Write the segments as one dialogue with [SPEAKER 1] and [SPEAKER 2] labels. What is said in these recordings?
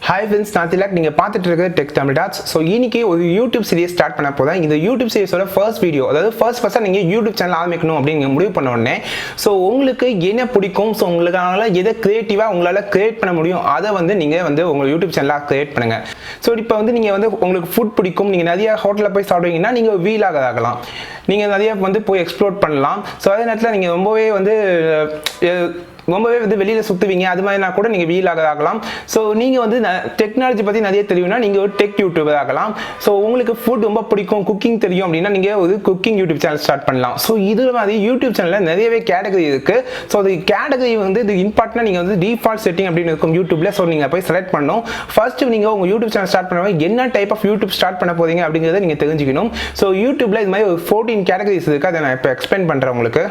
[SPEAKER 1] Hi friends, நான் திலக். நீங்க பார்த்துட்டு இருக்கிறது டெக் தமிழ் டாட்ஸ். ஸோ இன்னைக்கு ஒரு யூடியூப் சீரிஸ் ஸ்டார்ட் பண்ண போதா. இந்த யூடியூப் சீரிஸோட ஃபர்ஸ்ட் வீடியோ, அதாவது ஃபர்ஸ்ட் நீங்க யூடியூப் சேனல் ஆரம்பிக்கணும் அப்படின்னு முடிவு பண்ண உடனே ஸோ உங்களுக்கு என்ன பிடிக்கும், ஸோ உங்களுக்கான எதை கிரியேட்டிவா உங்களால கிரியேட் பண்ண முடியும் அதை நீங்க உங்க யூடியூப் சேனலாக கிரியேட் பண்ணுங்க. ஸோ இப்போ நீங்க உங்களுக்கு ஃபுட் பிடிக்கும், நீங்க நிறைய ஹோட்டலில் போய் சாப்பிடுவீங்கன்னா நீங்க வீலாக ஆகலாம், நீங்க நிறைய போய் எக்ஸ்ப்ளோர் பண்ணலாம். ஸோ அதே நேரத்தில் நீங்க ரொம்பவே வெளியில் சுற்றுவீங்க, அது மாதிரினா கூட நீங்கள் வீலாக ஆகலாம். ஸோ நீங்கள் டெக்னாலஜி பற்றி நிறைய தெரியும்னா நீங்கள் ஒரு டெக் யூடியூபர் ஆகலாம். ஸோ உங்களுக்கு ஃபுட் ரொம்ப பிடிக்கும், குக்கிங் தெரியும் அப்படின்னா நீங்கள் ஒரு குக்கிங் யூடியூப் சேனல் ஸ்டார்ட் பண்ணலாம். ஸோ இது மாதிரி யூடியூப் சேனலில் நிறையவே கேட்டகரி இருக்குது. ஸோ அது கேட்டகரி இது இம்பார்ட்டனாக நீங்கள் டிஃபால்ட் செட்டிங் அப்படின்னு இருக்கும் யூடியூப்ல. ஸோ நீங்கள் போய் செலக்ட் பண்ணணும். ஃபர்ஸ்ட் நீங்கள் உங்கள் யூடியூப் சேனல் ஸ்டார்ட் பண்ணும்போது என்ன டைப் ஆஃப் யூடியூப் ஸ்டார்ட் பண்ண போறீங்க அப்படிங்கிறத நீங்கள் தெரிஞ்சுக்கணும். ஸோ யூடியூப்ல இது மாதிரி ஒரு 14 கேட்டகரிஸ் இருக்குது, அதை நான் இப்போ எக்ஸ்பிளைன் பண்ணுறேன் உங்களுக்கு.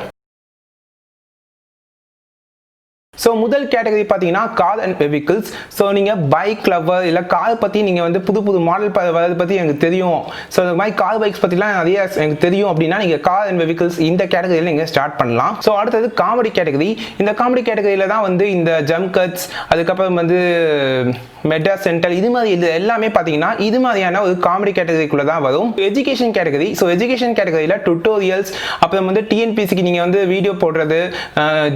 [SPEAKER 1] ஸோ முதல் கேட்டகரி பார்த்தீங்கன்னா கார் அண்ட் வெஹிக்கிள்ஸ். ஸோ நீங்கள் பைக் லவர் இல்லை கார் பற்றி நீங்கள் புது மாடல் வரதை பற்றி எனக்கு தெரியும், ஸோ இந்த மாதிரி கார் பைக்ஸ் பற்றிலாம் நிறைய எனக்கு தெரியும் அப்படின்னா நீங்கள் கார் அண்ட் வெஹிக்கிள்ஸ் இந்த கேட்டகரியில் நீங்கள் ஸ்டார்ட் பண்ணலாம். ஸோ அடுத்தது காமெடி கேட்டகரி. இந்த காமெடி கேட்டகரியில் தான் இந்த ஜம்ப் கட்ஸ், அதுக்கப்புறம் மெட்ரா சென்ட்ரல், இது மாதிரி இது எல்லாமே பார்த்தீங்கன்னா இது மாதிரியான ஒரு காமெடி கேட்டகரிக்குள்ளே தான் வரும். Education category. ஸோ எஜுகேஷன் கேட்டகரியில் டுட்டோரியல்ஸ், அப்புறம் டிஎன்பிசிக்கு நீங்கள் வீடியோ போடுறது,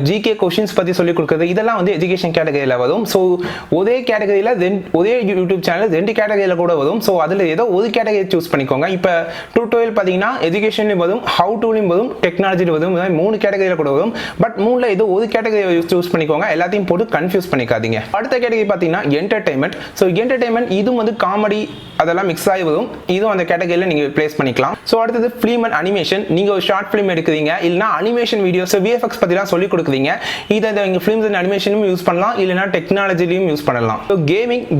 [SPEAKER 1] ஜிகே கொஷின்ஸ் பற்றி சொல்லிக் கொடுக்குறது, இதெல்லாம் எஜுகேஷன் கேட்டகரியில் வரும். ஸோ ஒரே கேட்டகரியில் ஒரே யூடியூப் சேனல் 2 கேட்டகரியில் கூட வரும். ஸோ அதில் ஏதோ ஒரு கேட்டகரி சூஸ் பண்ணிக்கோங்க. இப்போ டுட்டோரியல் பார்த்தீங்கன்னா எஜுகேஷன்லையும் வரும், ஹவு டூலையும் வரும், டெக்னாலஜியில் வரும், 3 கேட்டகரியில் கூட வரும். பட் 3ல ஏதோ ஒரு கேட்டகரி சூஸ் பண்ணிக்கோங்க, எல்லாத்தையும் போட்டு கன்ஃபியூஸ் பண்ணிக்காதீங்க. அடுத்த கேட்டகரி பார்த்தீங்கன்னா என்டர்டைன்மெண்ட். ஸோ என்டர்டைன்மெண்ட் இதுவும் காமெடி அதெல்லாம் மிக்ஸ் ஆகி வரும், இதுவும் அந்த கேட்டகரியில் நீங்கள் பிளேஸ் பண்ணிக்கலாம். ஸோ அடுத்தது ஃபிலிம் அண்ட் அனிமேஷன். நீங்கள் ஒரு ஷார்ட் ஃபிலிம் எடுக்கிறீங்க, இல்லைனா அனிமேஷன் வீடியோஸ் விஎஃப்எக்ஸ் பற்றிலாம் சொல்லிக் கொடுக்குறீங்க, இதை நீங்கள் ஃபிலிம்ஸ் அண்ட் அனிமேஷனும் யூஸ் பண்ணலாம், இல்லைனா டெக்னாலஜிலையும் யூஸ் பண்ணலாம். ஸோ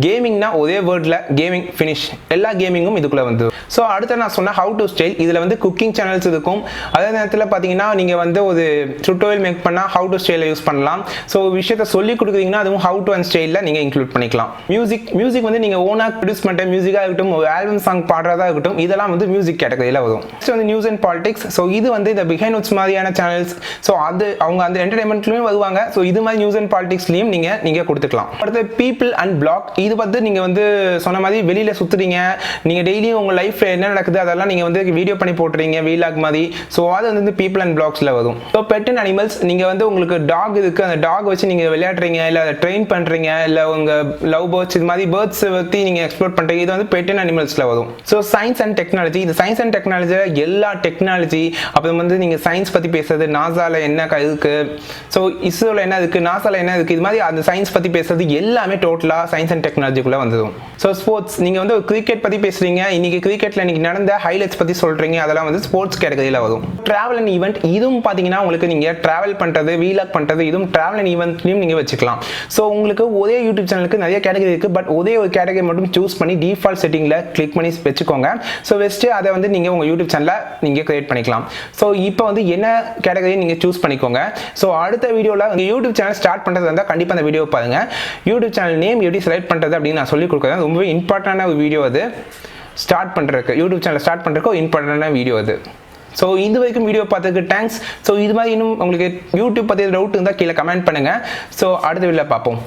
[SPEAKER 1] கேமிங்னா ஒரே வேர்டில் கேமிங் ஃபினிஷ், எல்லா கேமிங்கும் இதுக்குள்ளே வந்து. ஸோ அடுத்து நான் சொன்ன ஹவு டு ஸ்டைல், இதில் குக்கிங் சேனல்ஸ் இருக்கும். அதே நேரத்தில் பார்த்தீங்கன்னா நீங்கள் ஒரு டுட்டோரியல் மேக் பண்ணால் ஹவு டு ஸ்டைலை யூஸ் பண்ணலாம். ஸோ விஷயத்தை சொல்லிக் கொடுக்குறீங்கன்னா அதுவும் ஹவு டு அண்ட் ஸ்டைலில் நீங்கள் இன்க்ளூட் பண்ணிக்கலாம். மியூசிக் நீங்கள் ஓனாக ப்ரொடியூஸ் பண்ணுற மியூசிக்காக இருக்கட்டும், ஒரு ஆல்பம் சாங் பாடுறதா இருக்கட்டும், இதெல்லாம் மியூசிக் கேட்டகரியில் வரும். Next news and politics. So இது இந்த பிஹைண்ட் நோட்ஸ் மாதிரியான சேனல்ஸ். ஸோ அது அவங்க அந்த என்டர்டைன்மெண்ட்லையும் வருவாங்க. ஸோ இது மாதிரி நியூஸ் அண்ட் பாலிடிக்ஸ்லையும் நீங்கள் கொடுத்துக்கலாம். அடுத்து பீப்புள் அண்ட் பிளாக். இது நீங்கள் சொன்ன மாதிரி வெளியில் சுற்றுறீங்க, நீங்கள் டெய்லியும் உங்கள் லைஃப்பில் என்ன நடக்குது அதெல்லாம் நீங்கள் வீடியோ பண்ணி போட்டுறீங்க வீலாக் மாதிரி. ஸோ அது பீப்புள் அண்ட் பிளாக்ஸில் வரும். So pet and animals. நீங்கள் உங்களுக்கு டாக் இருக்குது, அந்த டாக் வச்சு நீங்கள் விளையாடுறீங்க, இல்லை அதை ட்ரெயின் பண்ணுறீங்க, இல்லை உங்கள் லவ் பேர்ட்ஸ், இது மாதிரி பேர்ட்ஸ் பற்றி நீங்கள் எக்ஸ்ப்ளோர் பண்ணுறீங்க, இது பெட் அண்ட் அனிமல்ஸில் வரும். So science and technology. இந்த சயின்ஸ் அண்ட் டெக்னாலஜியில் எல்லா டெக்னாலஜி, அப்புறம் நீங்கள் சயின்ஸ் பற்றி பேசுறது, நாசாவில் என்ன இருக்கு, ஸோ இஸ்ரோவில் என்ன இருக்கு, நாசாவில் என்ன இருக்கு, இது மாதிரி அந்த சயின்ஸ் பற்றி பேசுறது எல்லாமே டோட்டலாக சயின்ஸ் அண்ட் டெக்னாலஜிக்குள்ளே வந்துடும். So sports. நீங்கள் கிரிக்கெட் பற்றி பேசுறீங்க, இன்னைக்கு கிரிக்கெட்டில் இன்னைக்கு நடந்த ஹைலைட்ஸ் பற்றி சொல்றீங்க, அதெல்லாம் ஸ்போர்ட்ஸ் கேட்டகரியில் வரும். Travel and event. இதுவும் பார்த்தீங்கன்னா உங்களுக்கு நீங்கள் டிராவல் பண்ணுறது, வீலாக் பண்ணுறது, இதுவும் டிராவல் அண்ட் ஈவெண்ட்லையும் நீங்கள் வச்சுக்கலாம். ஸோ உங்களுக்கு ஒரே யூடியூப் சேனலுக்கு நிறைய கேட்டகரி இருக்குது, பட் ஒரே ஒரு கேட்டகரி மட்டும் சூஸ் பண்ணி டிஃபால்ட் செட்டிங்கில் கிளிக் பண்ணி வச்சுக்கோங்க. ஸோ வச்சுட்டு அதை நீங்கள் உங்கள் யூடியூப் சேனலில் நீங்கள் கிரியேட் பண்ணிக்கலாம். ஸோ இப்போ என்ன கேட்டகரி நீங்கள் சூஸ் பண்ணிக்கோங்க. ஸோ அடுத்த வீடியோவில் உங்கள் யூடியூப் சேனல் ஸ்டார்ட் பண்ணுறது இருந்தால் கண்டிப்பாக அந்த வீடியோ பாருங்கள். யூடியூப் சேனல் நேம் எப்படி செலக்ட் பண்ணுறது அப்படின்னு நான் சொல்லிக் கொடுக்குறேன். ரொம்பவே இம்பார்ட்டண்டான ஒரு வீடியோ அது. ஸ்டார்ட் பண்ணுறதுக்கு யூடியூப் சேனல் ஸ்டார்ட் பண்ணுறதுக்கு ஒரு இம்பார்ட்டண்டான வீடியோ அது. ஸோ இது வரைக்கும் வீடியோ பார்த்ததுக்கு தேங்க்ஸ். ஸோ இது மாதிரி இன்னும் உங்களுக்கு யூடியூப் பற்றி டவுட் இருந்தால் கீழே கமெண்ட் பண்ணுங்கள். ஸோ அடுத்த வீடியோவில் பார்ப்போம்.